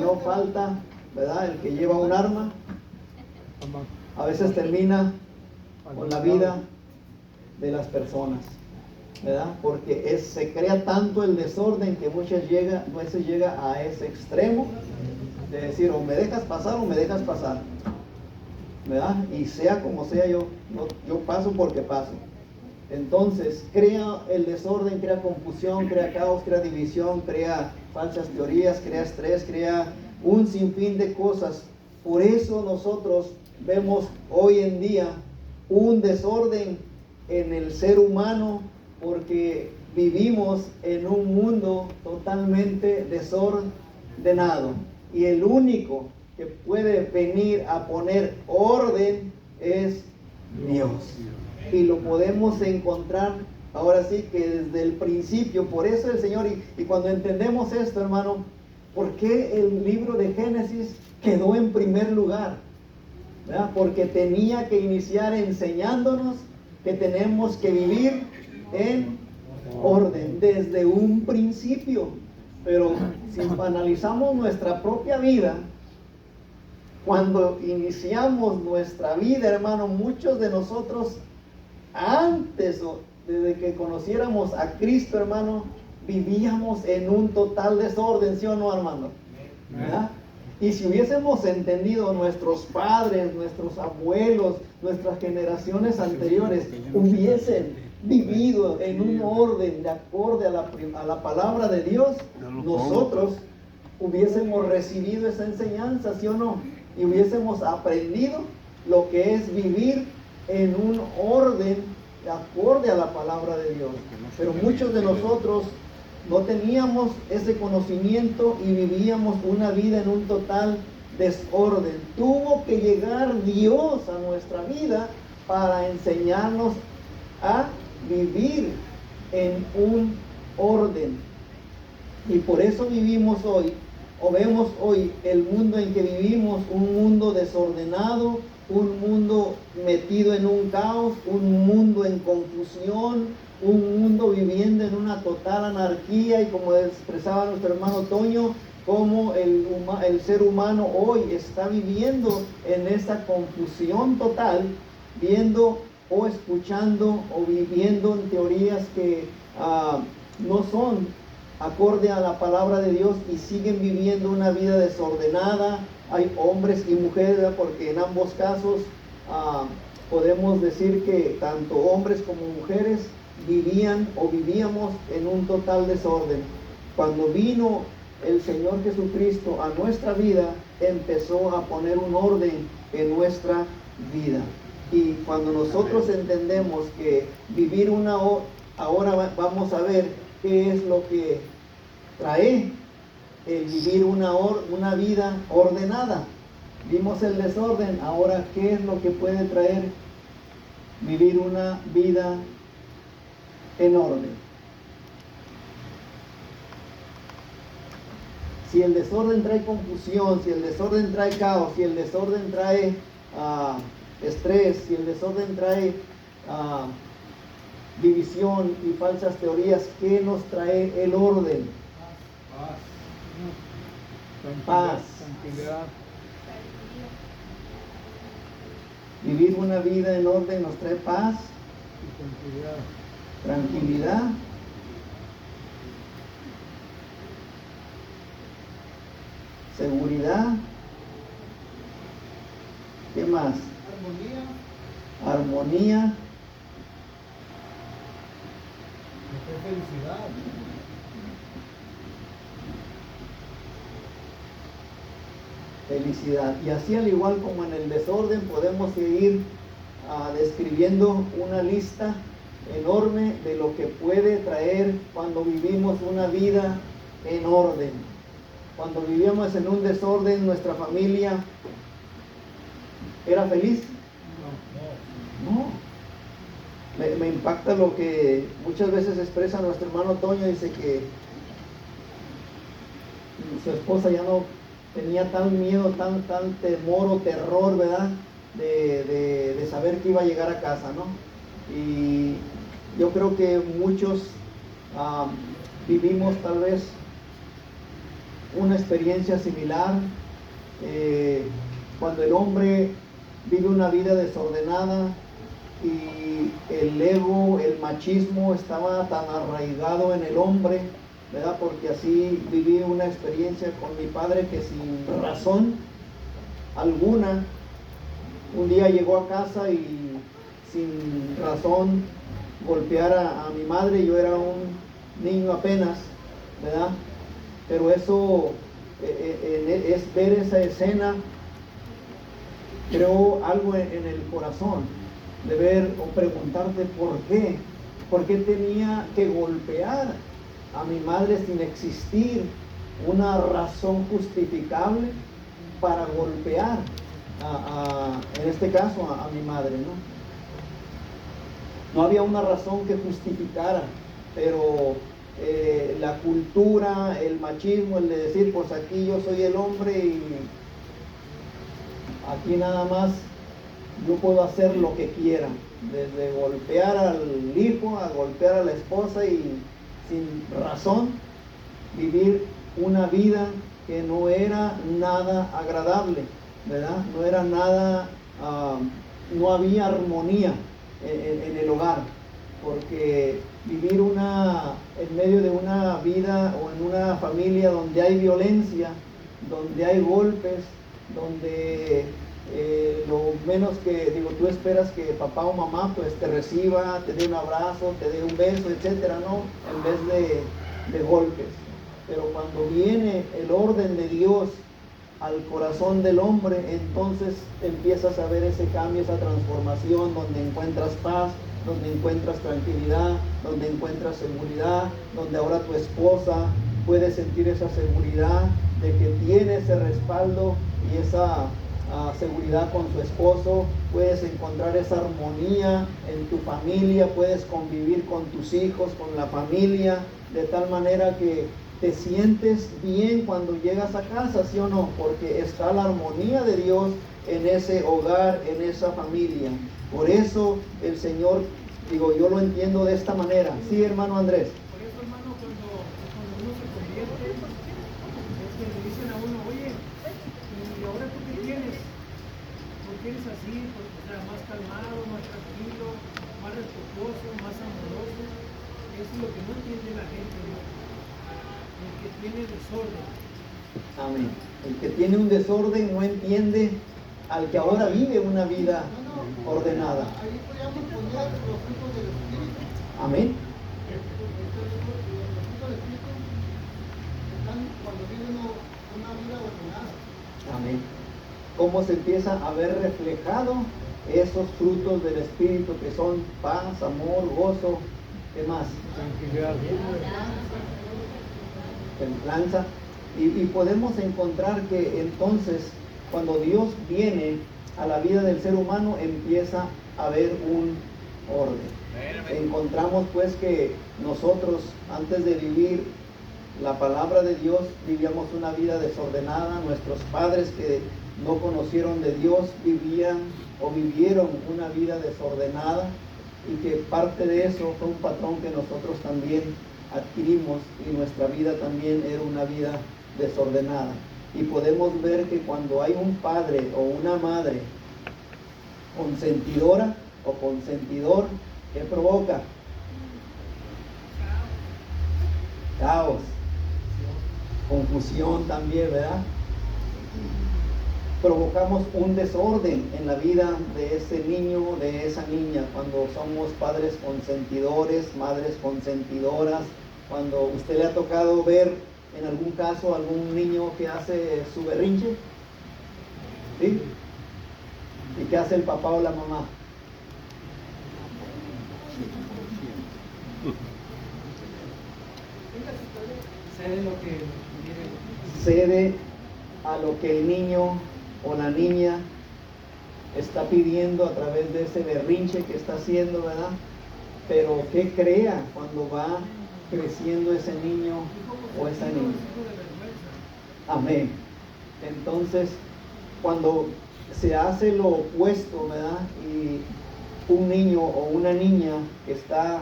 no falta, ¿verdad?, el que lleva un arma. A veces termina con la vida de las personas, ¿verdad? Porque se crea tanto el desorden que muchas veces llega a ese extremo de decir, o me dejas pasar o me dejas pasar, ¿verdad? Y sea como sea, yo paso porque paso. Entonces crea el desorden, crea confusión, crea caos, crea división, crea falsas teorías, crea estrés, crea un sinfín de cosas. Por eso nosotros vemos hoy en día un desorden en el ser humano, porque vivimos en un mundo totalmente desordenado, y el único que puede venir a poner orden es Dios. Y lo podemos encontrar ahora sí que desde el principio. Por eso el Señor, y cuando entendemos esto, hermano, ¿por qué el libro de Génesis quedó en primer lugar? ¿Verdad? Porque tenía que iniciar enseñándonos que tenemos que vivir en orden desde un principio. Pero si analizamos nuestra propia vida, cuando iniciamos nuestra vida, hermano, muchos de nosotros, antes o desde que conociéramos a Cristo, hermano, vivíamos en un total desorden, ¿sí o no, hermano? ¿Verdad? Y si hubiésemos entendido, nuestros padres, nuestros abuelos, nuestras generaciones anteriores hubiesen vivido en un orden de acorde a la palabra de Dios, nosotros hubiésemos recibido esa enseñanza, ¿sí o no? Y hubiésemos aprendido lo que es vivir en un orden de acorde a la palabra de Dios. Pero muchos de nosotros no teníamos ese conocimiento y vivíamos una vida en un total desorden. Tuvo que llegar Dios a nuestra vida para enseñarnos a vivir en un orden. Y por eso vivimos hoy, o vemos hoy el mundo en que vivimos, un mundo desordenado, un mundo metido en un caos, un mundo en confusión, un mundo viviendo en una total anarquía. Y como expresaba nuestro hermano Toño, como el ser humano hoy está viviendo en esa confusión total, viendo o escuchando o viviendo en teorías que no son acorde a la palabra de Dios, y siguen viviendo una vida desordenada. Hay hombres y mujeres, ¿verdad? Porque en ambos casos podemos decir que tanto hombres como mujeres vivían o vivíamos en un total desorden. Cuando vino el Señor Jesucristo a nuestra vida, empezó a poner un orden en nuestra vida. Y cuando nosotros entendemos que vivir ahora vamos a ver qué es lo que trae el vivir una vida ordenada. Vimos el desorden, ahora qué es lo que puede traer vivir una vida en orden. Si el desorden trae confusión, si el desorden trae caos, si el desorden trae estrés, si el desorden trae división y falsas teorías, ¿qué nos trae el orden? Paz. Tranquilidad. Vivir una vida en orden nos trae paz Y tranquilidad, seguridad. ¿Qué más? Armonía. felicidad. Felicidad. Y así, al igual como en el desorden, podemos seguir describiendo una lista enorme de lo que puede traer cuando vivimos una vida en orden. Cuando vivíamos en un desorden, nuestra familia ¿era feliz? No. Me impacta lo que muchas veces expresa nuestro hermano Toño. Dice que su esposa ya no tenía tal miedo, tal temor o terror, ¿verdad? De saber que iba a llegar a casa, ¿no? Y yo creo que muchos vivimos tal vez una experiencia similar. Cuando el hombre vive una vida desordenada y el ego, el machismo estaba tan arraigado en el hombre, ¿verdad? Porque así viví una experiencia con mi padre que sin razón alguna, un día llegó a casa y sin razón golpear a mi madre. Yo era un niño apenas, ¿verdad? Pero eso, es ver esa escena, creó algo en el corazón, de ver o preguntarte por qué tenía que golpear a mi madre sin existir una razón justificable para golpear en este caso a mi madre, ¿no? No había una razón que justificara, pero la cultura, el machismo, el de decir, pues aquí yo soy el hombre y aquí nada más yo puedo hacer lo que quiera, desde golpear al hijo, a golpear a la esposa y sin razón vivir una vida que no era nada agradable, ¿verdad? No era nada, no había armonía en el hogar, porque vivir en medio de una vida o en una familia donde hay violencia, donde hay golpes, donde lo menos que, digo, tú esperas que papá o mamá pues te reciba, te dé un abrazo, te dé un beso, etcétera, ¿no? En vez de golpes. Pero cuando viene el orden de Dios al corazón del hombre, entonces empiezas a ver ese cambio, esa transformación, donde encuentras paz, donde encuentras tranquilidad, donde encuentras seguridad, donde ahora tu esposa puede sentir esa seguridad de que tiene ese respaldo y esa seguridad con su esposo. Puedes encontrar esa armonía en tu familia, puedes convivir con tus hijos, con la familia, de tal manera que te sientes bien cuando llegas a casa, ¿sí o no? Porque está la armonía de Dios en ese hogar, en esa familia. Por eso el Señor, digo, yo lo entiendo de esta manera. Sí, hermano Andrés. Por eso, hermano, cuando uno se convierte, es que le dicen a uno, oye, ¿y ahora tú qué tienes? ¿Por qué eres así? Porque, o sea, más calmado, más tranquilo, más respetuoso, más amoroso. Eso es lo que no entiende la gente, ¿no? El que tiene desorden. Amén. El que tiene un desorden no entiende al que ahora vive una vida ordenada. Ahí podríamos poner los frutos del Espíritu. Amén. Los frutos del Espíritu están cuando vive una vida ordenada. Amén. Cómo se empieza a ver reflejado esos frutos del Espíritu, que son paz, amor, gozo, ¿qué más? Templanza. Y podemos encontrar que entonces, cuando Dios viene a la vida del ser humano, empieza a haber un orden. Encontramos pues que nosotros, antes de vivir la palabra de Dios, vivíamos una vida desordenada. Nuestros padres, que no conocieron de Dios, vivían o vivieron una vida desordenada, y que parte de eso fue un patrón que nosotros también adquirimos, y nuestra vida también era una vida desordenada. Y podemos ver que cuando hay un padre o una madre consentidora o consentidor, ¿qué provoca? Caos, confusión también, ¿verdad? Provocamos un desorden en la vida de ese niño, de esa niña, cuando somos padres consentidores, madres consentidoras. Cuando usted le ha tocado ver en algún caso algún niño que hace su berrinche, ¿sí? ¿Y qué hace el papá o la mamá? Cede lo que quiere. Cede a lo que el niño o la niña está pidiendo a través de ese berrinche que está haciendo, ¿verdad? Pero ¿qué crea cuando va creciendo ese niño o esa niña? Amén. Entonces, cuando se hace lo opuesto, ¿verdad? Y un niño o una niña que está